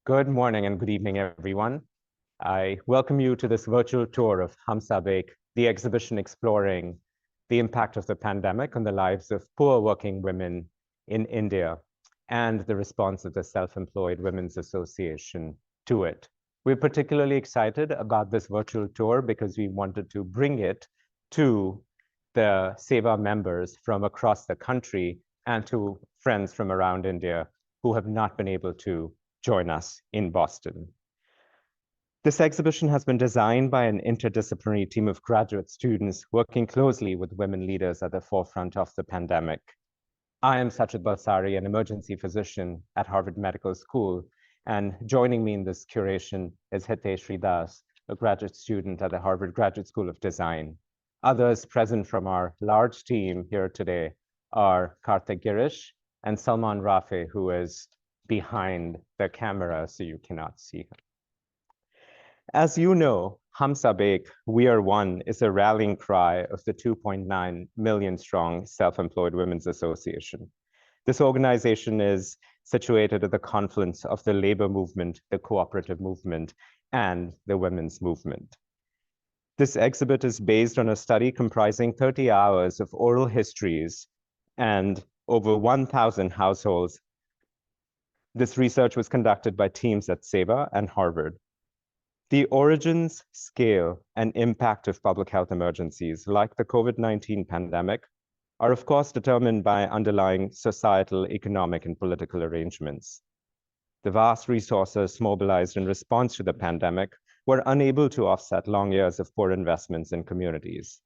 Good morning and good evening, everyone. I welcome you to this virtual tour of HUM SAB EK, the exhibition exploring the impact of the pandemic on the lives of poor working women in India and the response of the Self-Employed Women's Association to it. We're particularly excited about this virtual tour because we wanted to bring it to the SEWA members from across the country and to friends from around India who have not been able to join us in Boston. This exhibition has been designed by an interdisciplinary team of graduate students working closely with women leaders at the forefront of the pandemic. I am Satchit Balsari, an emergency physician at Harvard Medical School, and joining me in this curation is Hiteshri Das, a graduate student at the Harvard Graduate School of Design. Others present from our large team here today are Karthik Girish and Salman Rafe, who is behind the camera, so you cannot see him. As you know, HUM SAB EK, We Are One, is a rallying cry of the 2.9 million strong Self-Employed Women's Association. This organization is situated at the confluence of the labor movement, the cooperative movement, and the women's movement. This exhibit is based on a study comprising 30 hours of oral histories and over 1,000 households. This research was conducted by teams at SEWA and Harvard. The origins, scale, and impact of public health emergencies, like the COVID-19 pandemic, are of course determined by underlying societal, economic, and political arrangements. The vast resources mobilized in response to the pandemic were unable to offset long years of poor investments in communities.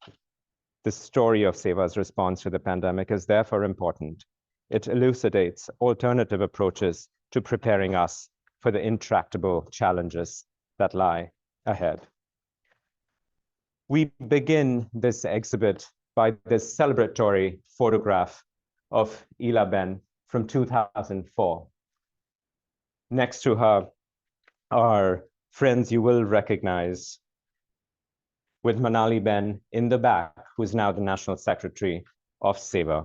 The story of SEWA's response to the pandemic is therefore important. It elucidates alternative approaches to preparing us for the intractable challenges that lie ahead. We begin this exhibit by this celebratory photograph of Ila-Ben from 2004. Next to her are friends you will recognize, with Manali-Ben in the back, who is now the National Secretary of SEWA.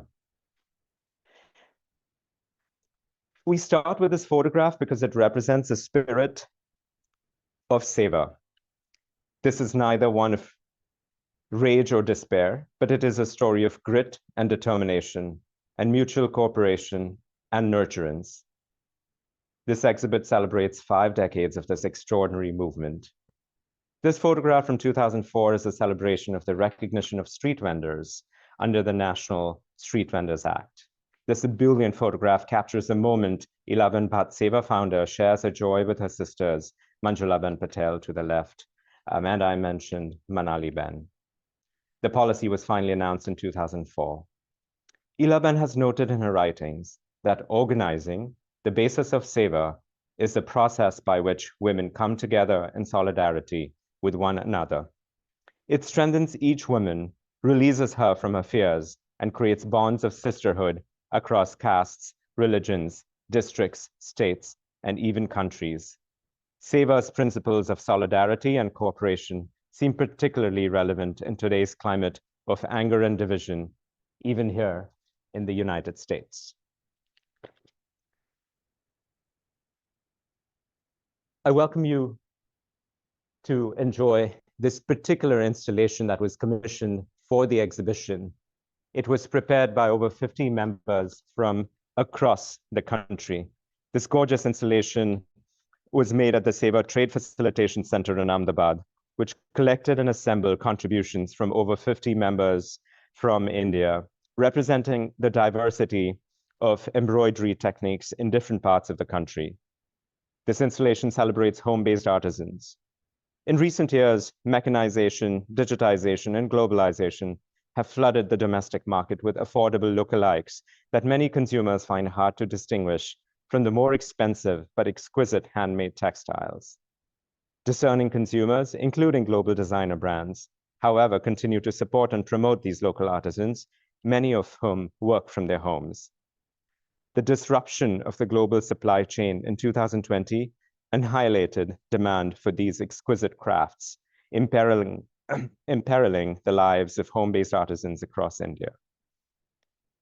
We start with this photograph because it represents the spirit of SEWA. This is neither one of rage or despair, but it is a story of grit and determination and mutual cooperation and nurturance. This exhibit celebrates 5 decades of this extraordinary movement. This photograph from 2004 is a celebration of the recognition of street vendors under the National Street Vendors Act. This ebullient photograph captures the moment Ila-Ben Bhatt SEWA founder shares her joy with her sisters, Manjula-Ben Patel to the left, and I mentioned Manali-Ben. The policy was finally announced in 2004. Ila-Ben has noted in her writings that organizing, the basis of SEWA, is the process by which women come together in solidarity with one another. It strengthens each woman, releases her from her fears, and creates bonds of sisterhood across castes, religions, districts, states, and even countries. SEWA's principles of solidarity and cooperation seem particularly relevant in today's climate of anger and division, even here in the United States. I welcome you to enjoy this particular installation that was commissioned for the exhibition. It was prepared by over 50 members from across the country. This gorgeous installation was made at the SEWA Trade Facilitation Center in Ahmedabad, which collected and assembled contributions from over 50 members from India, representing the diversity of embroidery techniques in different parts of the country. This installation celebrates home-based artisans. In recent years, mechanization, digitization, and globalization have flooded the domestic market with affordable lookalikes that many consumers find hard to distinguish from the more expensive but exquisite handmade textiles. Discerning consumers, including global designer brands, however, continue to support and promote these local artisans, many of whom work from their homes. The disruption of the global supply chain in 2020 annihilated demand for these exquisite crafts, imperiling the lives of home-based artisans across India.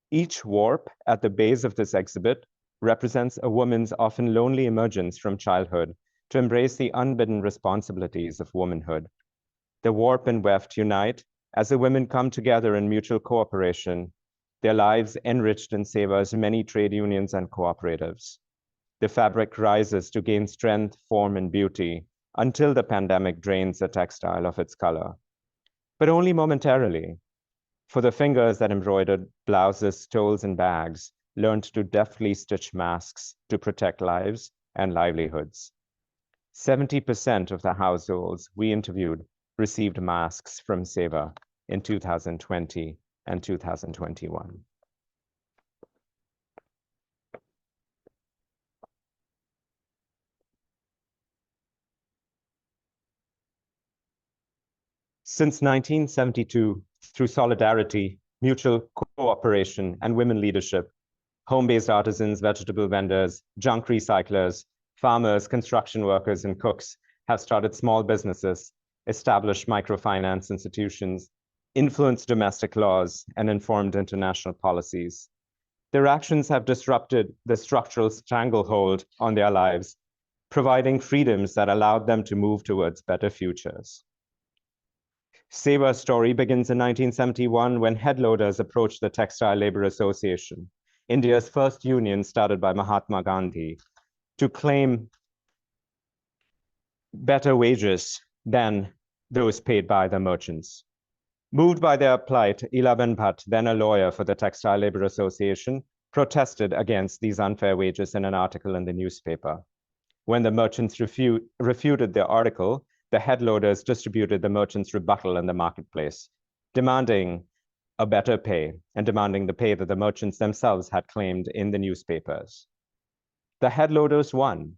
Each warp at the base of this exhibit represents a woman's often lonely emergence from childhood to embrace the unbidden responsibilities of womanhood. The warp and weft unite as the women come together in mutual cooperation, their lives enriched in SEWA's many trade unions and cooperatives. The fabric rises to gain strength, form, and beauty until the pandemic drains the textile of its color. But only momentarily, for the fingers that embroidered blouses, stoles, and bags learned to deftly stitch masks to protect lives and livelihoods. 70% of the households we interviewed received masks from SEWA in 2020 and 2021. Since 1972, through solidarity, mutual cooperation, and women leadership, home-based artisans, vegetable vendors, junk recyclers, farmers, construction workers, and cooks have started small businesses, established microfinance institutions, influenced domestic laws, and informed international policies. Their actions have disrupted the structural stranglehold on their lives, providing freedoms that allowed them to move towards better futures. SEWA's story begins in 1971 when headloaders approached the Textile Labor Association, India's first union started by Mahatma Gandhi, to claim better wages than those paid by the merchants. Moved by their plight, Ilaben Bhatt, then a lawyer for the Textile Labor Association, protested against these unfair wages in an article in the newspaper. When the merchants refuted their article, the headloaders distributed the merchants' rebuttal in the marketplace, demanding a better pay and demanding the pay that the merchants themselves had claimed in the newspapers. The headloaders won,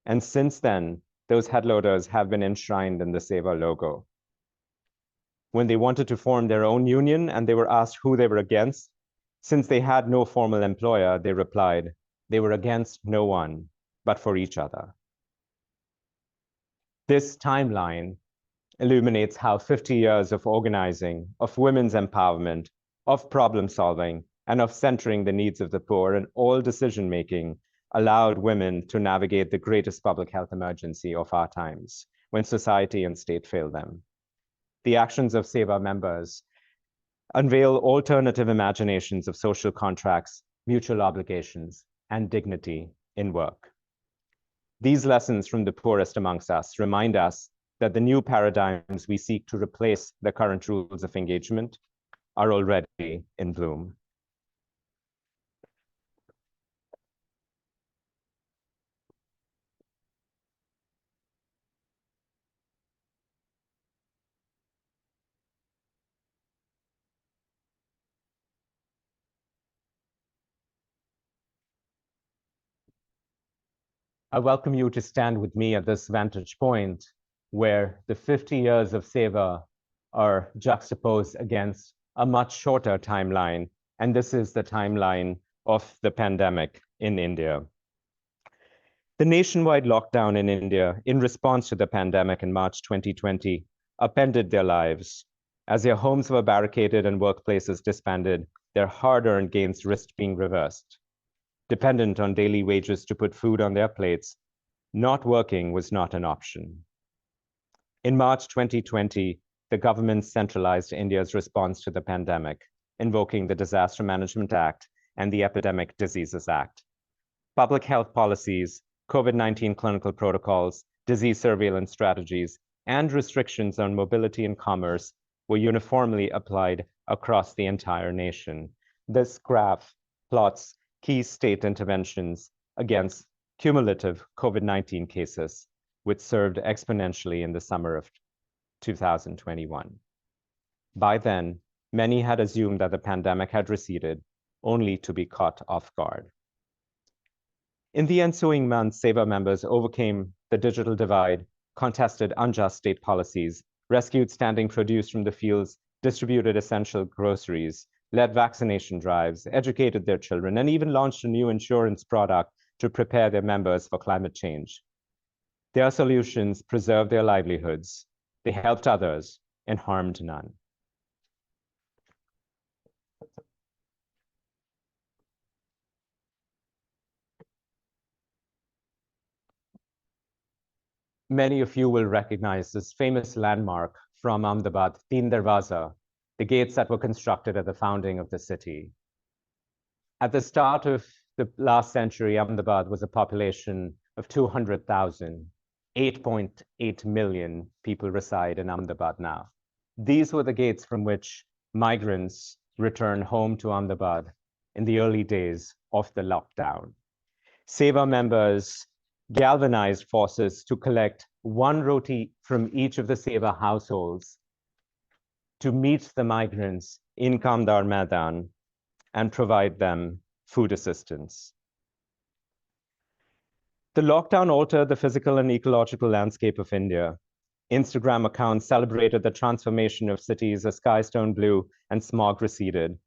and since then, those headloaders have been enshrined in the SEWA logo. When they wanted to form their own union and they were asked who they were against, since they had no formal employer, they replied, they were against no one, but for each other. This timeline illuminates how 50 years of organizing, of women's empowerment, of problem solving, and of centering the needs of the poor in all decision-making allowed women to navigate the greatest public health emergency of our times, when society and state failed them. The actions of SEWA members unveil alternative imaginations of social contracts, mutual obligations, and dignity in work. These lessons from the poorest amongst us remind us that the new paradigms we seek to replace the current rules of engagement are already in bloom. I welcome you to stand with me at this vantage point where the 50 years of SEWA are juxtaposed against a much shorter timeline, and this is the timeline of the pandemic in India. The nationwide lockdown in India in response to the pandemic in March 2020 upended their lives. As their homes were barricaded and workplaces disbanded, their hard-earned gains risked being reversed. Dependent on daily wages to put food on their plates, not working was not an option. In March 2020, the government centralized India's response to the pandemic, invoking the Disaster Management Act and the Epidemic Diseases Act. Public health policies, COVID-19 clinical protocols, disease surveillance strategies, and restrictions on mobility and commerce were uniformly applied across the entire nation. This graph plots key state interventions against cumulative COVID-19 cases, which surged exponentially in the summer of 2021. By then, many had assumed that the pandemic had receded, only to be caught off guard. In the ensuing months, SEWA members overcame the digital divide, contested unjust state policies, rescued standing produce from the fields, distributed essential groceries, led vaccination drives, educated their children, and even launched a new insurance product to prepare their members for climate change. Their solutions preserved their livelihoods. They helped others and harmed none. Many of you will recognize this famous landmark from Ahmedabad, Teen Darwaza, the gates that were constructed at the founding of the city. At the start of the last century, Ahmedabad was a population of 200,000. 8.8 million people reside in Ahmedabad now. These were the gates from which migrants returned home to Ahmedabad in the early days of the lockdown. SEWA members galvanized forces to collect 1 roti from each of the SEWA households to meet the migrants in Kamdar Maidan and provide them food assistance. The lockdown altered the physical and ecological landscape of India. Instagram accounts celebrated the transformation of cities as skies turned blue and smog receded.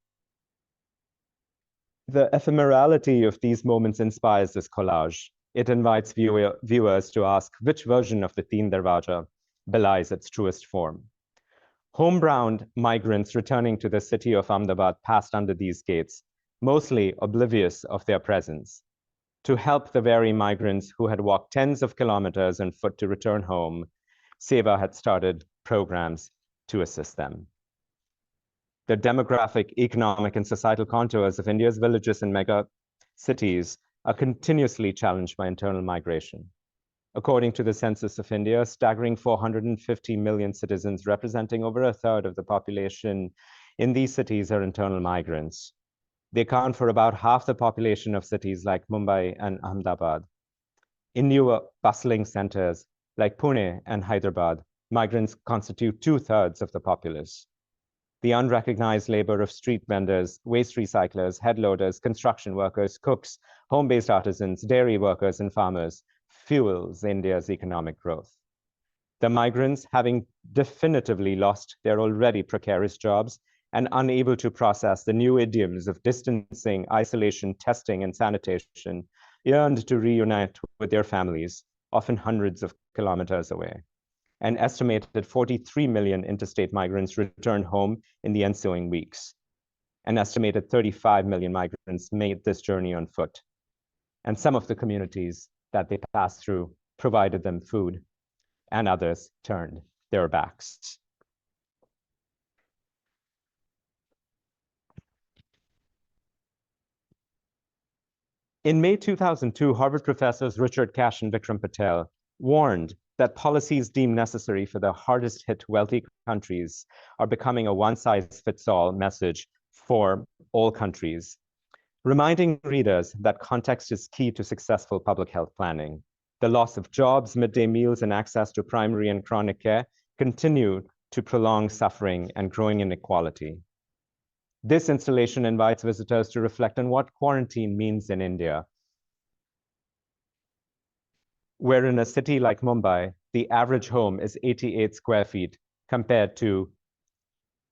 The ephemerality of these moments inspires this collage. It invites viewers to ask which version of the Teen Darwaza belies its truest form. Homebound migrants returning to the city of Ahmedabad passed under these gates, mostly oblivious of their presence. To help the weary migrants who had walked tens of kilometers on foot to return home, SEWA had started programs to assist them. The demographic, economic, and societal contours of India's villages and mega cities are continuously challenged by internal migration. According to the Census of India, a staggering 450 million citizens, representing over a third of the population in these cities, are internal migrants. They account for about half the population of cities like Mumbai and Ahmedabad. In newer bustling centers like Pune and Hyderabad, migrants constitute 2/3 of the populace. The unrecognized labor of street vendors, waste recyclers, head loaders, construction workers, cooks, home-based artisans, dairy workers, and farmers fuels India's economic growth. The migrants, having definitively lost their already precarious jobs and unable to process the new idioms of distancing, isolation, testing, and sanitation, yearned to reunite with their families, often hundreds of kilometers away. An estimated 43 million interstate migrants returned home in the ensuing weeks. An estimated 35 million migrants made this journey on foot. And some of the communities that they passed through provided them food, and others turned their backs. In May 2002, Harvard professors Richard Cash and Vikram Patel warned that policies deemed necessary for the hardest hit wealthy countries are becoming a one-size-fits-all message for all countries, reminding readers that context is key to successful public health planning. The loss of jobs, midday meals, and access to primary and chronic care continue to prolong suffering and growing inequality. This installation invites visitors to reflect on what quarantine means in India, where in a city like Mumbai, the average home is 88 square feet compared to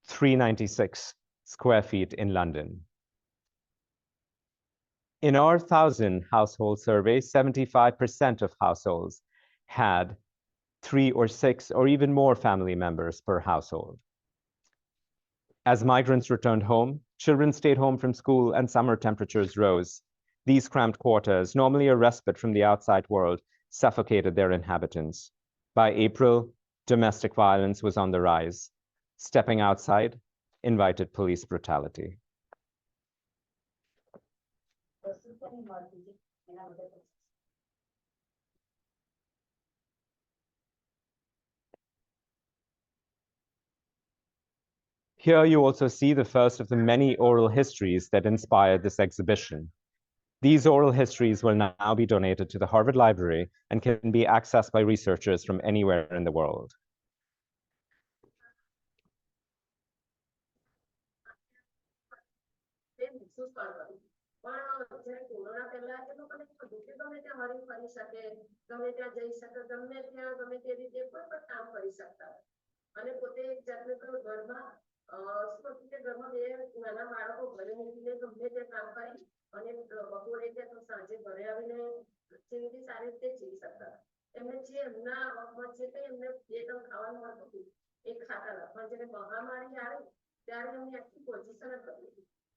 396 square feet in London. In our 1,000 household survey, 75% of households had 3 or 6 or even more family members per household. As migrants returned home, children stayed home from school and summer temperatures rose. These cramped quarters, normally a respite from the outside world, suffocated their inhabitants. By April, domestic violence was on the rise. Stepping outside invited police brutality. Here you also see the first of the many oral histories that inspired this exhibition. These oral histories will now be donated to the Harvard Library and can be accessed by researchers from anywhere in the world.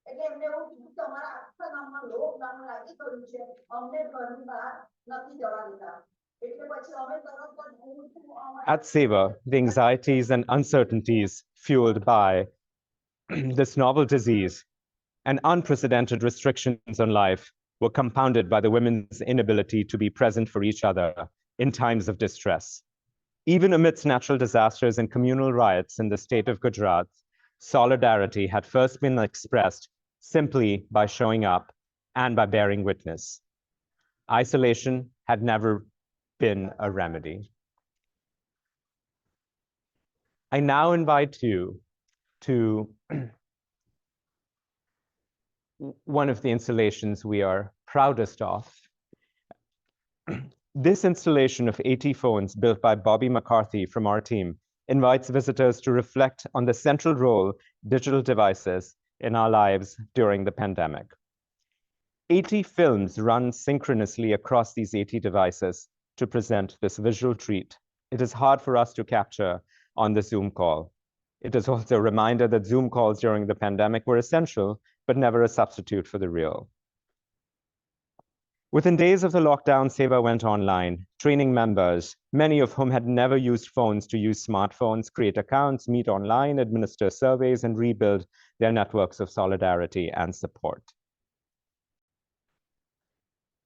એટલે એમને એવું કીધું કે અમારા આખા ગામમાં lockdown લાગી ગયું છે, અમને ઘરની બહાર નથી જવા દેતા. At SEWA, the anxieties and uncertainties fueled by this novel disease and unprecedented restrictions on life were compounded by the women's inability to be present for each other in times of distress. Even amidst natural disasters and communal riots in the state of Gujarat, solidarity had first been expressed simply by showing up and by bearing witness. Isolation had never been a remedy. I now invite you to one of the installations we are proudest of. This installation of 80 phones built by Bobby McCarthy from our team invites visitors to reflect on the central role digital devices in our lives during the pandemic. 80 films run synchronously across these 80 devices to present this visual treat. It is hard for us to capture on the Zoom call. It is also a reminder that Zoom calls during the pandemic were essential, but never a substitute for the real. Within days of the lockdown, SEWA went online, training members, many of whom had never used phones, to use smartphones, create accounts, meet online, administer surveys, and rebuild their networks of solidarity and support.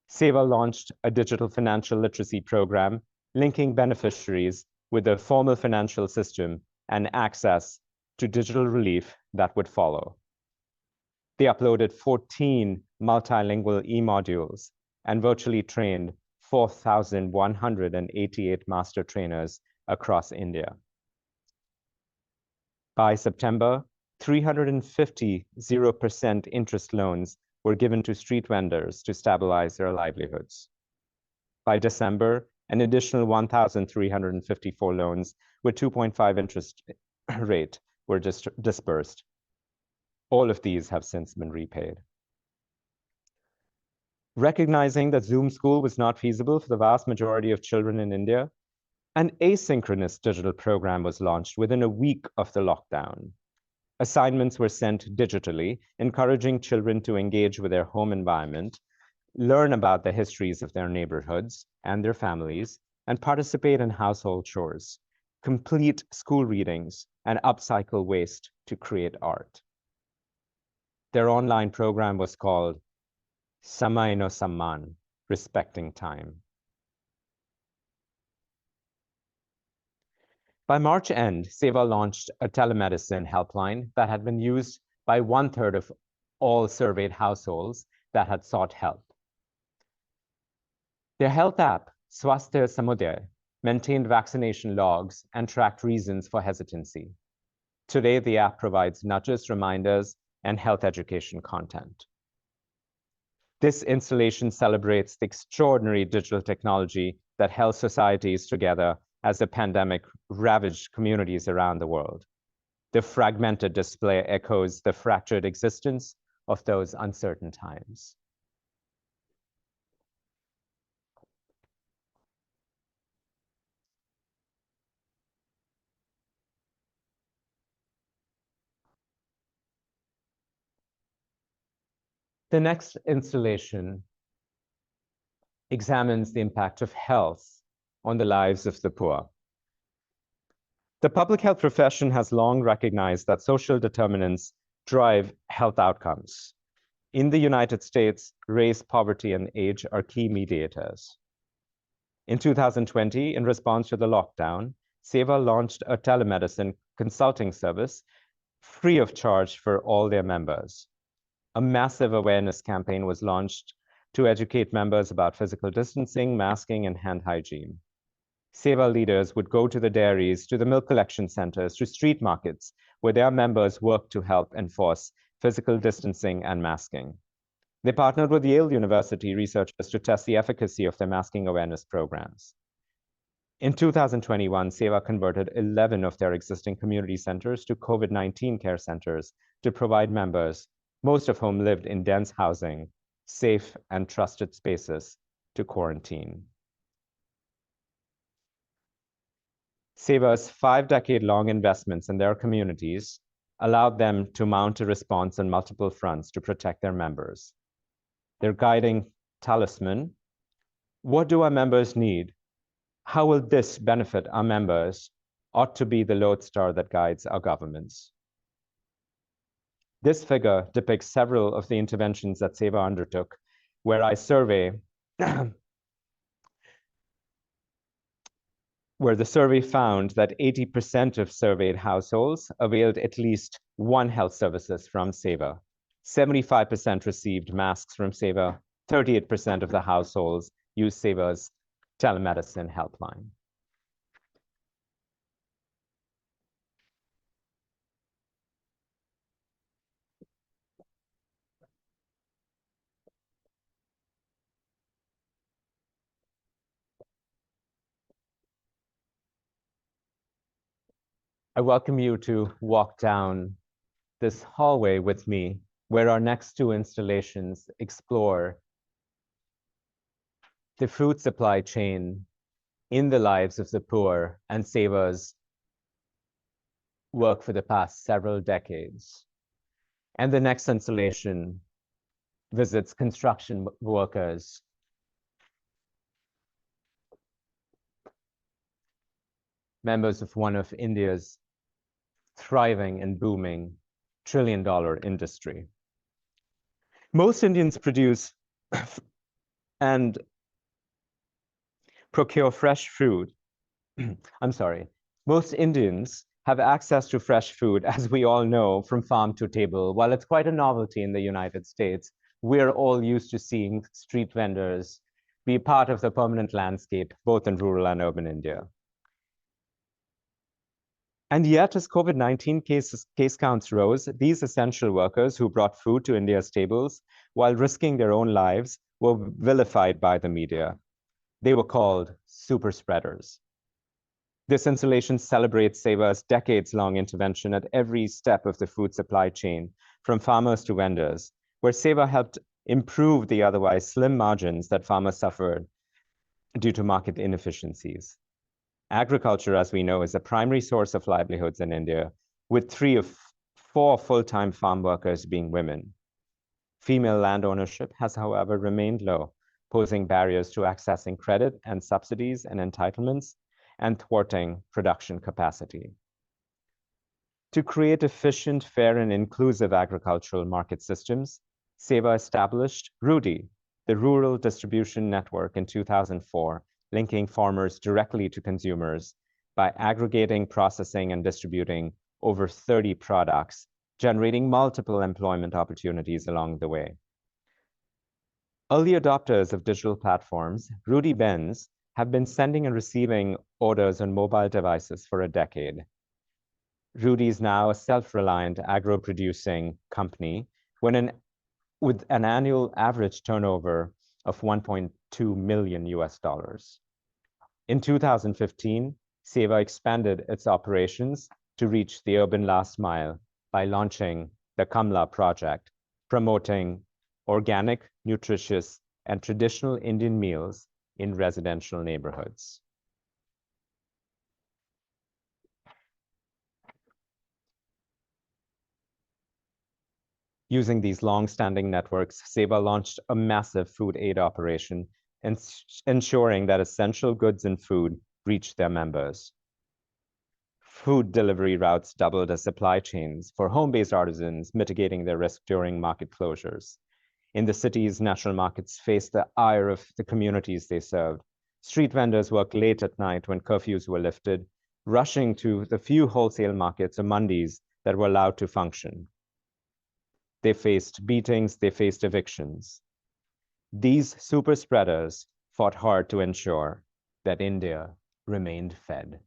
SEWA launched a digital financial literacy program, linking beneficiaries with the formal financial system and access to digital relief that would follow. They uploaded 14 multilingual e-modules and virtually trained 4,188 master trainers across India. By September, 350 0% interest loans were given to street vendors to stabilize their livelihoods. By December, an additional 1,354 loans with 2.5 interest rate were dispersed. All of these have since been repaid. Recognizing that Zoom school was not feasible for the vast majority of children in India, an asynchronous digital program was launched within a week of the lockdown. Assignments were sent digitally, encouraging children to engage with their home environment, learn about the histories of their neighborhoods and their families, and participate in household chores, complete school readings, and upcycle waste to create art. Their online program was called Samay no Samman, respecting time. By March end, SEWA launched a telemedicine helpline that had been used by 1/3 of all surveyed households that had sought help. Their health app, Swasthya Samuday, maintained vaccination logs and tracked reasons for hesitancy. Today, the app provides nudges, reminders, and health education content. This installation celebrates the extraordinary digital technology that held societies together as the pandemic ravaged communities around the world. The fragmented display echoes the fractured existence of those uncertain times. The next installation examines the impact of health on the lives of the poor. The public health profession has long recognized that social determinants drive health outcomes. In the United States, race, poverty, and age are key mediators. In 2020, in response to the lockdown, SEWA launched a telemedicine consulting service free of charge for all their members. A massive awareness campaign was launched to educate members about physical distancing, masking, and hand hygiene. SEWA leaders would go to the dairies, to the milk collection centers, to street markets, where their members worked to help enforce physical distancing and masking. They partnered with Yale University researchers to test the efficacy of their masking awareness programs. In 2021, SEWA converted 11 of their existing community centers to COVID-19 care centers to provide members, most of whom lived in dense housing, safe and trusted spaces to quarantine. SEWA's 5-decade-long investments in their communities allowed them to mount a response on multiple fronts to protect their members. Their guiding talisman, what do our members need? How will this benefit our members ought to be the lodestar that guides our governments. This figure depicts several of the interventions that SEWA undertook, where I survey where the survey found that 80% of surveyed households availed at least one health services from SEWA. 75% received masks from SEWA. 38% of the households used SEWA's telemedicine helpline. I welcome you to walk down this hallway with me, where our next two installations explore the food supply chain in the lives of the poor and SEWA's work for the past several decades. And the next installation visits construction workers, members of one of India's thriving and booming trillion-dollar industry. Most Indians produce and procure fresh food. I'm sorry. Most Indians have access to fresh food, as we all know, from farm to table. While it's quite a novelty in the United States, we're all used to seeing street vendors be part of the permanent landscape, both in rural and urban India. And yet, as COVID-19 case counts rose, these essential workers who brought food to India's tables while risking their own lives were vilified by the media. They were called super spreaders. This installation celebrates SEWA's decades-long intervention at every step of the food supply chain, from farmers to vendors, where SEWA helped improve the otherwise slim margins that farmers suffered due to market inefficiencies. Agriculture, as we know, is a primary source of livelihoods in India, with 3 of 4 full-time farm workers being women. Female land ownership has, however, remained low, posing barriers to accessing credit and subsidies and entitlements, and thwarting production capacity. To create efficient, fair, and inclusive agricultural market systems, SEWA established RUDI, the Rural Distribution Network, in 2004, linking farmers directly to consumers by aggregating, processing, and distributing over 30 products, generating multiple employment opportunities along the way. Early adopters of digital platforms, RUDI Benz, have been sending and receiving orders on mobile devices for a decade. RUDI is now a self-reliant agro-producing company with an annual average turnover of $1.2 million US. In 2015, SEWA expanded its operations to reach the urban last mile by launching the Kamla project, promoting organic, nutritious, and traditional Indian meals in residential neighborhoods. Using these long-standing networks, SEWA launched a massive food aid operation, ensuring that essential goods and food reached their members. Food delivery routes doubled as supply chains for home-based artisans, mitigating their risk during market closures. In the cities, national markets faced the ire of the communities they served. Street vendors worked late at night when curfews were lifted, rushing to the few wholesale markets or mandis that were allowed to function. They faced beatings, they faced evictions. These super spreaders fought hard to ensure that India remained fed.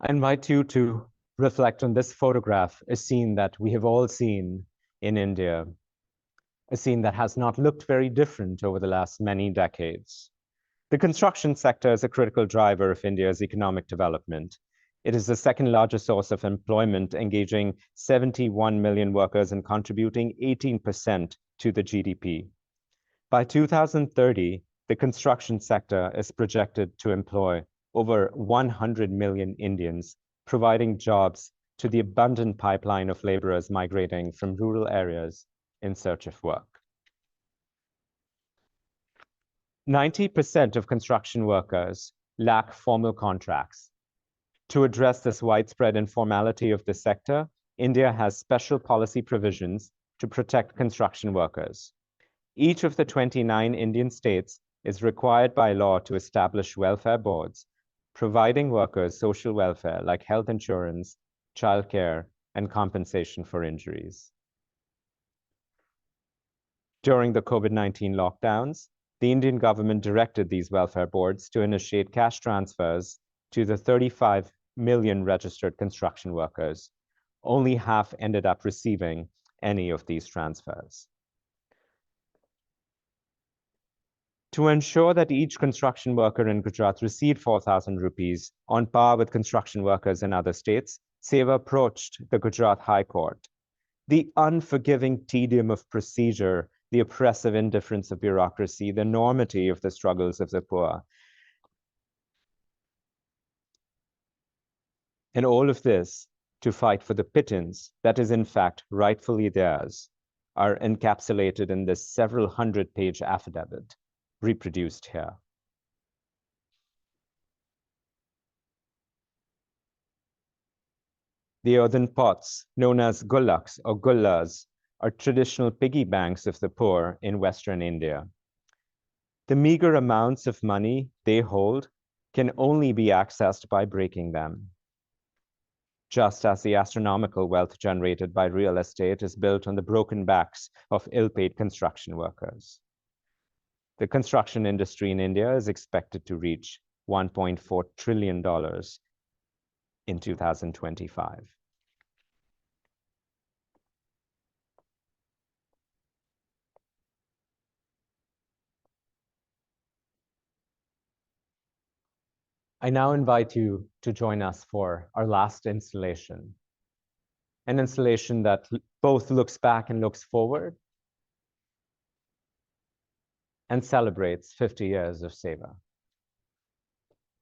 I invite you to reflect on this photograph, a scene that we have all seen in India, a scene that has not looked very different over the last many decades. The construction sector is a critical driver of India's economic development. It is the second largest source of employment, engaging 71 million workers and contributing 18% to the GDP. By 2030, the construction sector is projected to employ over 100 million Indians, providing jobs to the abundant pipeline of laborers migrating from rural areas in search of work. 90% of construction workers lack formal contracts. To address this widespread informality of the sector, India has special policy provisions to protect construction workers. Each of the 29 Indian states is required by law to establish welfare boards, providing workers social welfare like health insurance, childcare, and compensation for injuries. During the COVID-19 lockdowns, the Indian government directed these welfare boards to initiate cash transfers to the 35 million registered construction workers. Only half ended up receiving any of these transfers. To ensure that each construction worker in Gujarat received 4,000 rupees on par with construction workers in other states, SEWA approached the Gujarat High Court. The unforgiving tedium of procedure, the oppressive indifference of bureaucracy, the enormity of the struggles of the poor, and all of this to fight for the pittance that is in fact rightfully theirs, are encapsulated in this several hundred-page affidavit reproduced here. The earthen pots, known as gullaks or gullas, are traditional piggy banks of the poor in Western India. The meager amounts of money they hold can only be accessed by breaking them. Just as the astronomical wealth generated by real estate is built on the broken backs of ill-paid construction workers. The construction industry in India is expected to reach $1.4 trillion in 2025. I now invite you to join us for our last installation, an installation that both looks back and looks forward and celebrates 50 years of SEWA.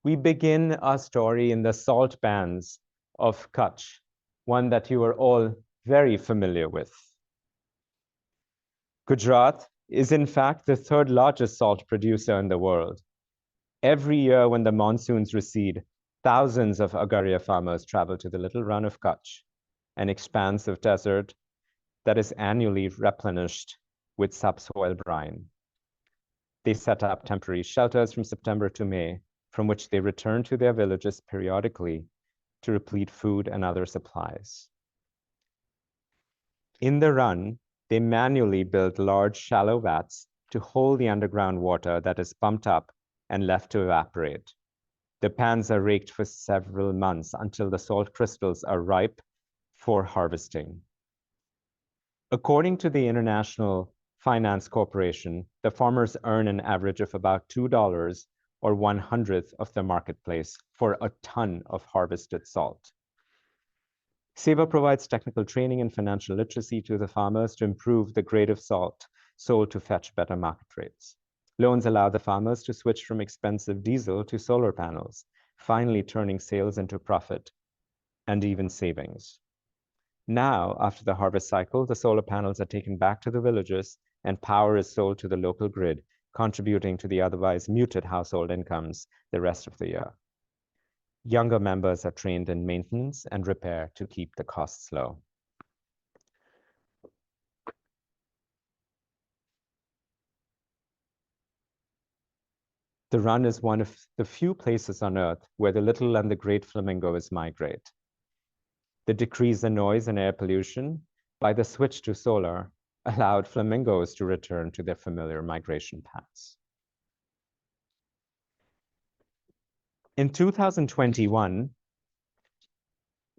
We begin our story in the salt pans of Kutch, one that you are all very familiar with. Gujarat is in fact the third largest salt producer in the world. Every year when the monsoons recede, thousands of Agaria farmers travel to the little run of Kutch, an expanse of desert that is annually replenished with subsoil brine. They set up temporary shelters from September to May, from which they return to their villages periodically to replete food and other supplies. In the run, they manually build large, shallow vats to hold the underground water that is pumped up and left to evaporate. The pans are raked for several months until the salt crystals are ripe for harvesting. According to the International Finance Corporation, the farmers earn an average of about $2 or 1/100th of the marketplace for a ton of harvested salt. SEWA provides technical training and financial literacy to the farmers to improve the grade of salt sold to fetch better market rates. Loans allow the farmers to switch from expensive diesel to solar panels, finally turning sales into profit and even savings. Now, after the harvest cycle, the solar panels are taken back to the villages and power is sold to the local grid, contributing to the otherwise muted household incomes the rest of the year. Younger members are trained in maintenance and repair to keep the costs low. The run is one of the few places on Earth where the little and the great flamingos migrate. The decrease in noise and air pollution by the switch to solar allowed flamingos to return to their familiar migration paths. In 2021,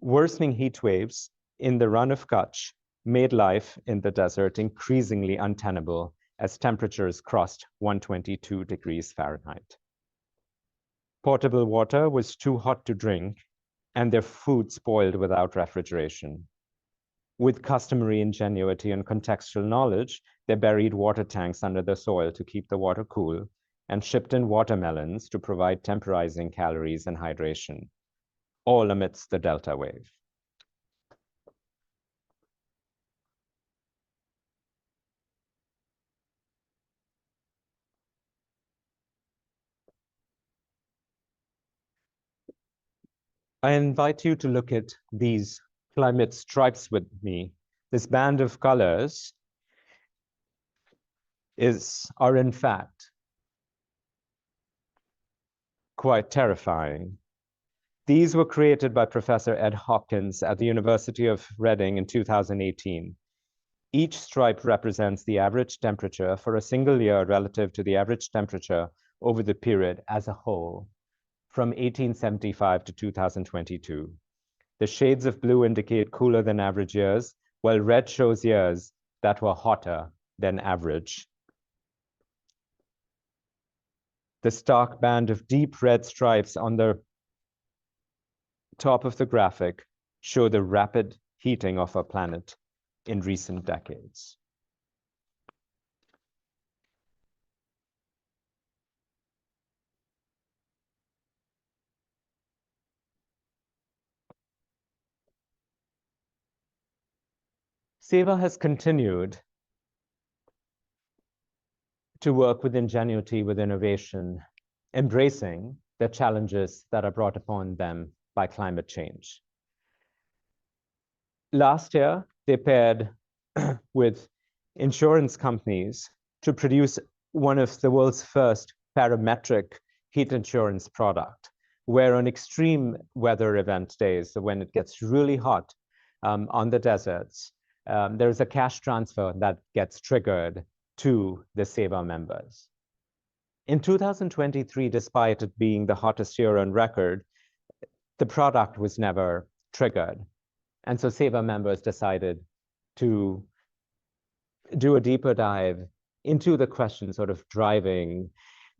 worsening heat waves in the run of Kutch made life in the desert increasingly untenable as temperatures crossed 122 degrees Fahrenheit. Portable water was too hot to drink, and their food spoiled without refrigeration. With customary ingenuity and contextual knowledge, they buried water tanks under the soil to keep the water cool and shipped in watermelons to provide temporizing calories and hydration, all amidst the Delta wave. I invite you to look at these climate stripes with me. This band of colors are in fact quite terrifying. These were created by Professor Ed Hopkins at the University of Reading in 2018. Each stripe represents the average temperature for a single year relative to the average temperature over the period as a whole, from 1875 to 2022. The shades of blue indicate cooler than average years, while red shows years that were hotter than average. The stark band of deep red stripes on the top of the graphic show the rapid heating of our planet in recent decades. SEWA has continued to work with ingenuity, with innovation, embracing the challenges that are brought upon them by climate change. Last year, they paired with insurance companies to produce one of the world's first parametric heat insurance product, where on extreme weather event days, so when it gets really hot on the deserts, there's a cash transfer that gets triggered to the SEWA members. In 2023, despite it being the hottest year on record, the product was never triggered. And so SEWA members decided to do a deeper dive into the questions sort of driving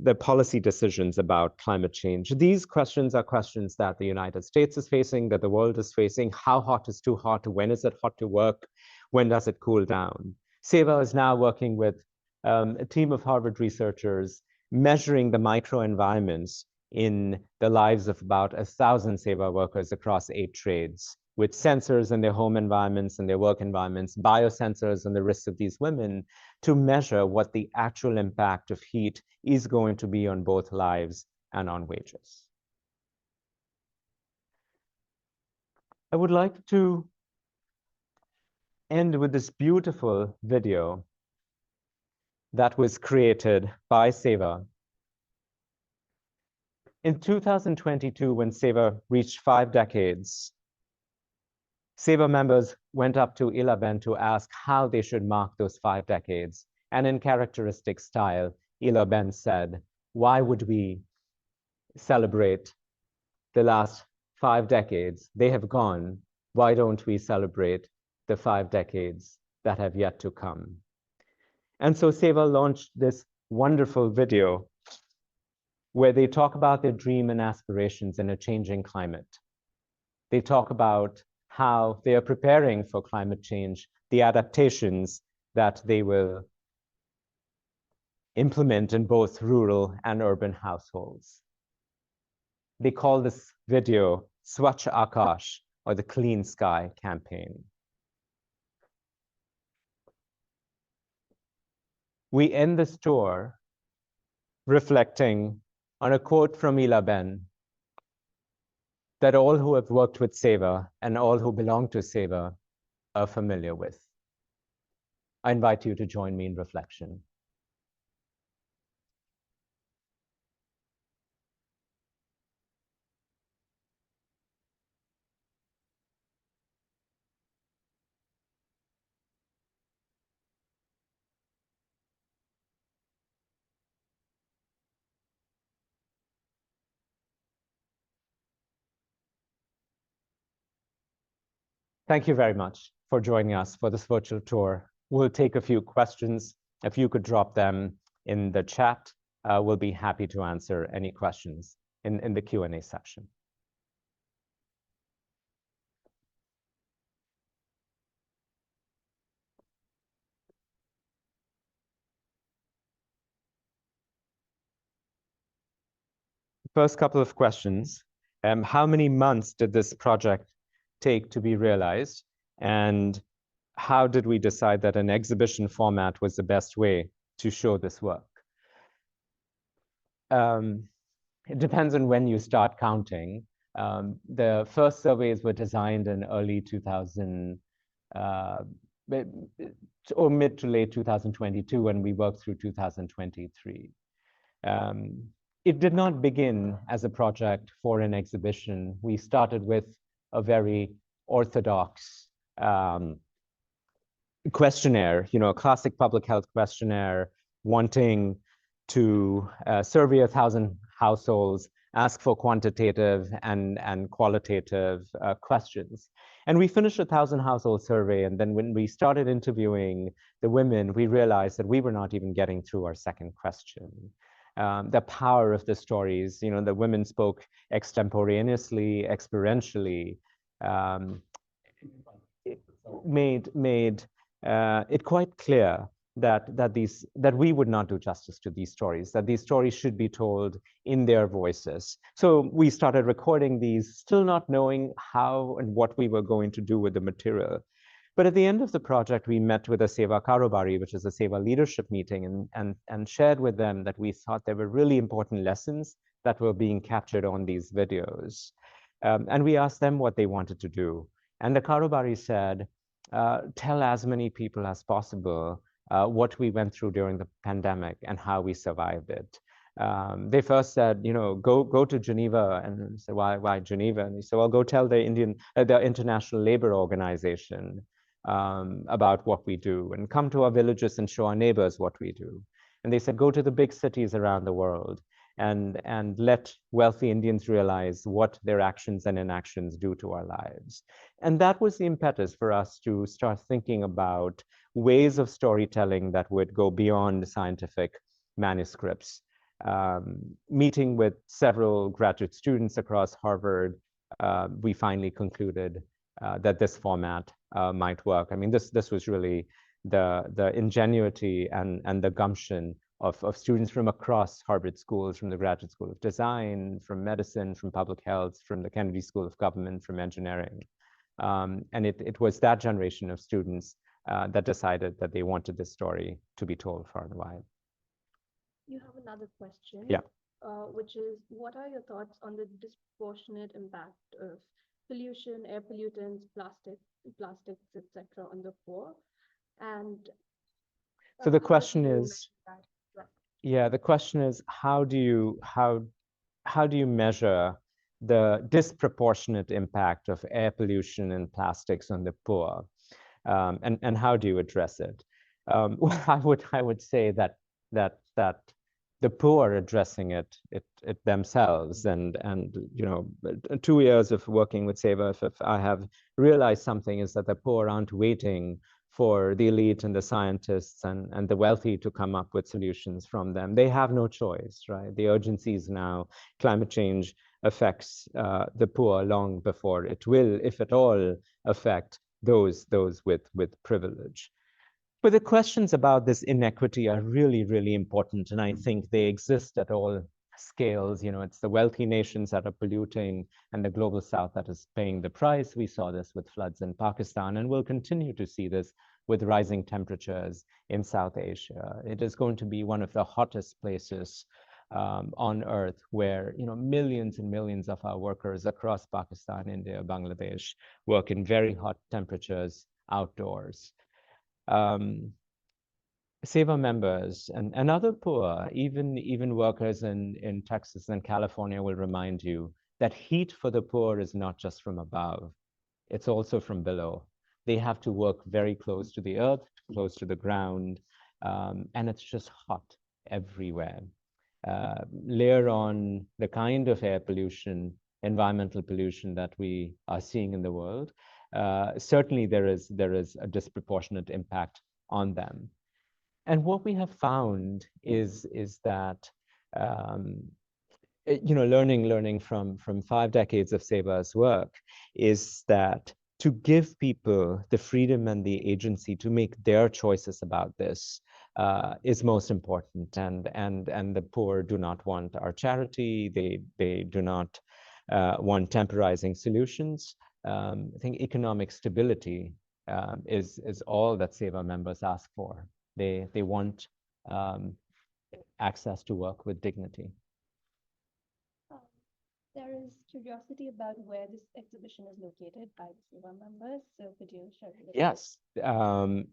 the policy decisions about climate change. These questions are questions that the United States is facing, that the world is facing. How hot is too hot? When is it hot to work? When does it cool down? SEWA is now working with a team of Harvard researchers measuring the microenvironments in the lives of about 1,000 SEWA workers across 8 trades, with sensors in their home environments and their work environments, biosensors on the wrists of these women, to measure what the actual impact of heat is going to be on both lives and on wages. I would like to end with this beautiful video that was created by SEWA. In 2022, when SEWA reached 5 decades, SEWA members went up to Ilaben to ask how they should mark those 5 decades. And in characteristic style, Ilaben said, "Why would we celebrate the last 5 decades? They have gone. Why don't we celebrate the 5 decades that have yet to come?" And so SEWA launched this wonderful video where they talk about their dream and aspirations in a changing climate. They talk about how they are preparing for climate change, the adaptations that they will implement in both rural and urban households. They call this video Swachh Akash, or the Clean Sky Campaign. We end this tour reflecting on a quote from Ilaben that all who have worked with SEWA and all who belong to SEWA are familiar with. I invite you to join me in reflection. Thank you very much for joining us for this virtual tour. We'll take a few questions. If you could drop them in the chat, we'll be happy to answer any questions in the Q&A section. First couple of questions. How many months did this project take to be realized? And how did we decide that an exhibition format was the best way to show this work? It depends on when you start counting. The first surveys were designed in early 2000, or mid to late 2022, and we worked through 2023. It did not begin as a project for an exhibition. We started with a very orthodox questionnaire, a classic public health questionnaire, wanting to survey 1,000 households, ask for quantitative and qualitative questions. And we finished a 1,000 household survey. And then when we started interviewing the women, we realized that we were not even getting through our second question. The power of the stories, the women spoke extemporaneously, experientially, made it quite clear that we would not do justice to these stories, that these stories should be told in their voices. So we started recording these, still not knowing how and what we were going to do with the material. But at the end of the project, we met with a SEWA Karobari, which is a SEWA leadership meeting, and shared with them that we thought there were really important lessons that were being captured on these videos. And we asked them what they wanted to do. And the Karobari said, tell as many people as possible what we went through during the pandemic and how we survived it. They first said, go to Geneva, and I said, why Geneva? And he said, well, go tell the International Labour Organization about what we do, and come to our villages and show our neighbors what we do. And they said, go to the big cities around the world and let wealthy Indians realize what their actions and inactions do to our lives. And that was the impetus for us to start thinking about ways of storytelling that would go beyond scientific manuscripts. Meeting with several graduate students across Harvard, we finally concluded that this format might work. I mean, this was really the ingenuity and the gumption of students from across Harvard schools, from the Graduate School of Design, from medicine, from public health, from the Kennedy School of Government, from engineering. And it was that generation of students that decided that they wanted this story to be told far and wide. You have another question, yeah. Which is, what are your thoughts on the disproportionate impact of pollution, air pollutants, plastics, etc., on the poor? And so the question is, the question is, how do you measure the disproportionate impact of air pollution and plastics on the poor, and how do you address it? Well, I would say that the poor addressing it themselves, and 2 years of working with SEWA, if I have realized something, is that the poor aren't waiting for the elite and the scientists and the wealthy to come up with solutions from them. They have no choice, right? The urgency is now. Climate change affects the poor long before it will, if at all, affect those with privilege. But the questions about this inequity are really, really important. And I think they exist at all scales. It's the wealthy nations that are polluting and the global south that is paying the price. We saw this with floods in Pakistan, and we'll continue to see this with rising temperatures in South Asia. It is going to be one of the hottest places on earth, where millions and millions of our workers across Pakistan, India, Bangladesh work in very hot temperatures outdoors. SEWA members and other poor, even workers in Texas and California, will remind you that heat for the poor is not just from above, it's also from below. They have to work very close to the earth, close to the ground, and it's just hot everywhere. Layer on the kind of air pollution, environmental pollution that we are seeing in the world, certainly there is a disproportionate impact on them. And what we have found is that learning from 5 decades of SEWA's work is that to give people the freedom and the agency to make their choices about this is most important. And the poor do not want our charity. They do not want temporizing solutions. I think economic stability is all that SEWA members ask for. They want access to work with dignity. There is curiosity about where this exhibition is located by the SEWA members. So could you share a little? Yes,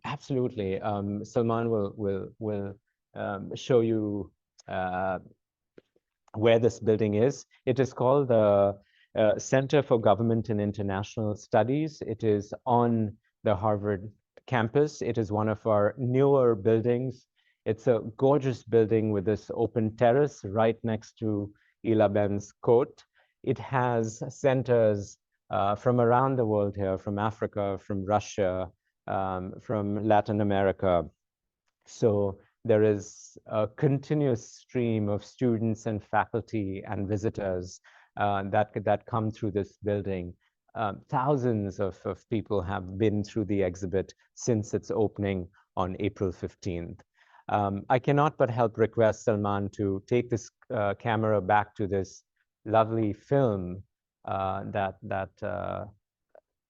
absolutely. Salman will show you where this building is. It is called the Center for Government and International Studies. It is on the Harvard campus. It is one of our newer buildings. It's a gorgeous building with this open terrace right next to Ila Ben's court. It has centers from around the world here, from Africa, from Russia, from Latin America. So there is a continuous stream of students and faculty and visitors that come through this building. Thousands of people have been through the exhibit since its opening on April 15th. I cannot but help request Salman to take this camera back to this lovely film that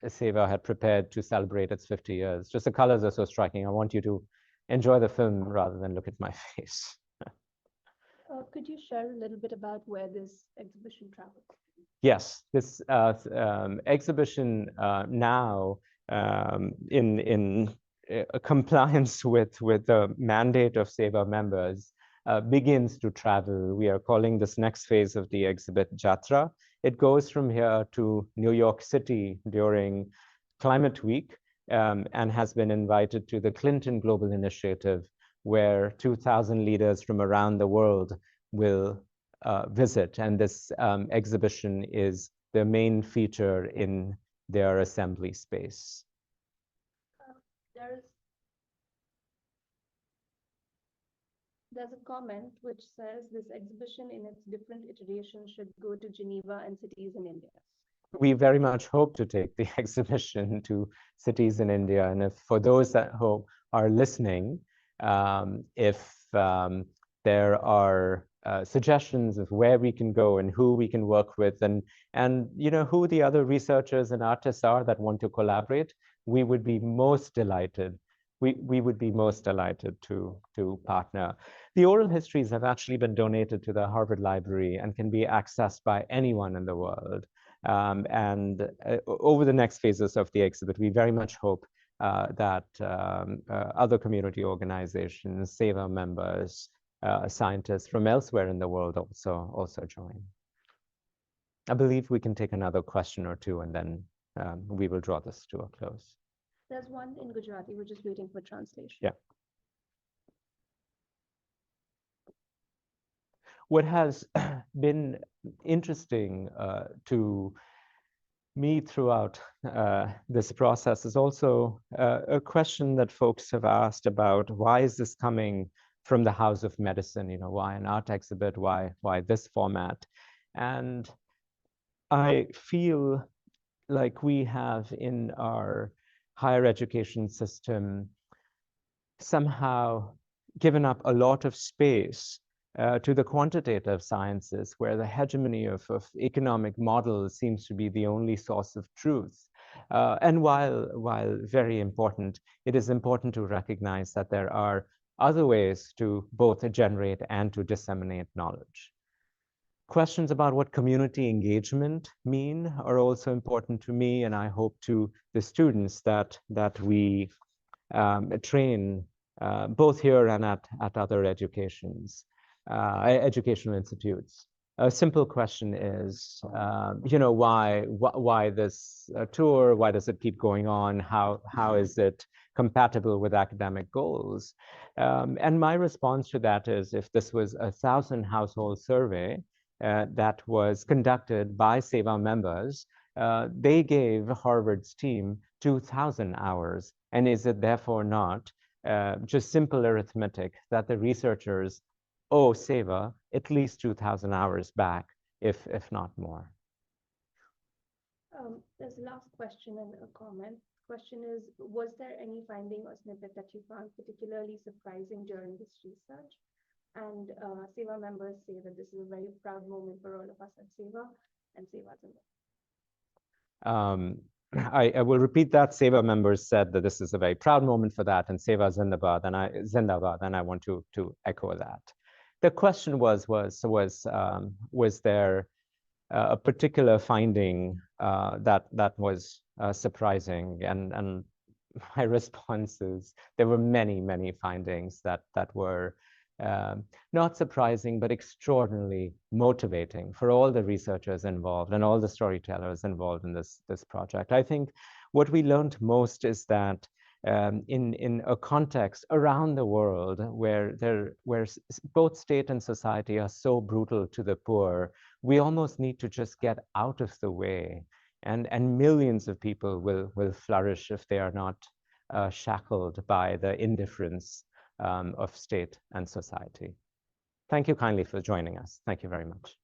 SEWA had prepared to celebrate its 50 years. Just the colors are so striking. I want you to enjoy the film rather than look at my face. Could you share a little bit about where this exhibition traveled? Yes, this exhibition now in compliance with the mandate of SEWA members begins to travel. We are calling this next phase of the exhibit Jatra. It goes from here to New York City during Climate Week and has been invited to the Clinton Global Initiative, where 2,000 leaders from around the world will visit. And this exhibition is the main feature in their assembly space. There's a comment which says this exhibition in its different iterations should go to Geneva and cities in India. We very much hope to take the exhibition to cities in India. And if for those that are listening, if there are suggestions of where we can go and who we can work with, and who the other researchers and artists are that want to collaborate, we would be most delighted. We would be most delighted to partner. The oral histories have actually been donated to the Harvard Library and can be accessed by anyone in the world. Over the next phases of the exhibit, we very much hope that other community organizations, SEWA members, scientists from elsewhere in the world also join. I believe we can take another question or two, and then we will draw this to a close. There's one in Gujarati. We're just waiting for translation. Yeah. What has been interesting to me throughout this process is also a question that folks have asked about: why is this coming from the House of Medicine? Why an art exhibit? Why this format? And I feel like we have in our higher education system somehow given up a lot of space to the quantitative sciences, where the hegemony of economic models seems to be the only source of truth. And while very important, it is important to recognize that there are other ways to both generate and to disseminate knowledge. Questions about what community engagement mean are also important to me, and I hope to the students that we train both here and at other educational institutes. A simple question is, why this tour? Why does it keep going on? How is it compatible with academic goals? And my response to that is, if this was a 1,000 household survey that was conducted by SEWA members, they gave Harvard's team 2,000 hours. And is it therefore not just simple arithmetic that the researchers owe SEWA at least 2,000 hours back if not more. There's a last question and a comment. Question is, was there any finding or snippet that you found particularly surprising during this research? And SEWA members say that this is a very proud moment for all of us at SEWA, and SEWA Zindabad. I will repeat that. SEWA members said that this is a very proud moment for that, and SEWA Zindabad, and I want to echo that. The question was there a particular finding that was surprising, and my response is there were many findings that were not surprising, but extraordinarily motivating for all the researchers involved and all the storytellers involved in this project. I think what we learned most is that in a context around the world where both state and society are so brutal to the poor, we almost need to just get out of the way, and millions of people will flourish if they are not shackled by the indifference of state and society. Thank you kindly for joining us. Thank you very much.